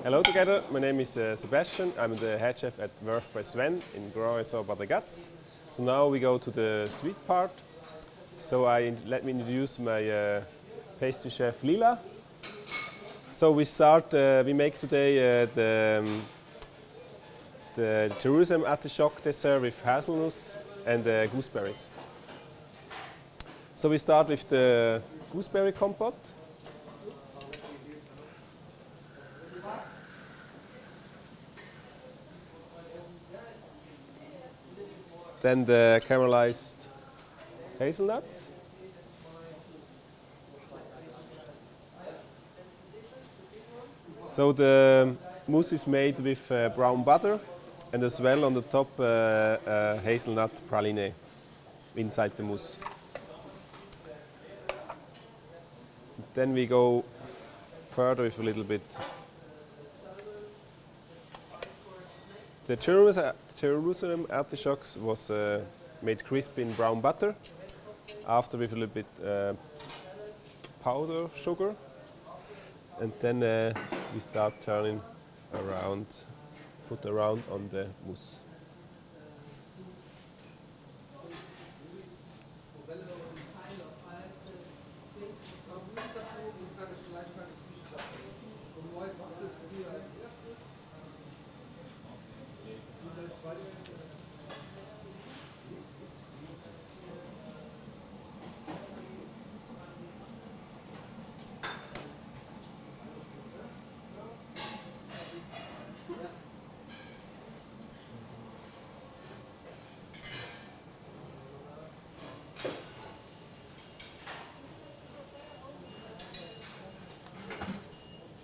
Hello together, my name is Sebastian. I'm the head chef at Verve by Sven in Grand Resort Bad Ragaz. So now we go to the sweet part. So let me introduce my pastry chef Lila. So we make today the Jerusalem artichoke dessert with hazelnuts and gooseberries. So we start with the gooseberry compote. Then the caramelized hazelnuts. So the mousse is made with brown butter and as well on the top hazelnut praline inside the mousse. Then we go further with a little bit. The Jerusalem artichokes was made crispy in brown butter, after with a little bit powder sugar, and then we start turning around, put around on the mousse.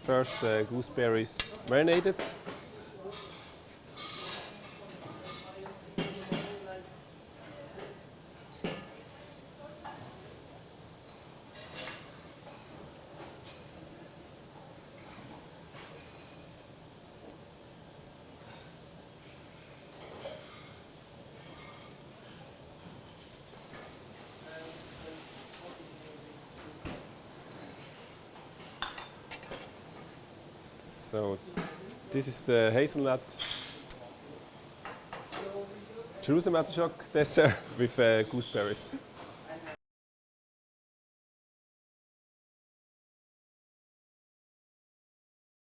First, the gooseberries marinated. So this is the hazelnut Jerusalem artichoke dessert with gooseberries.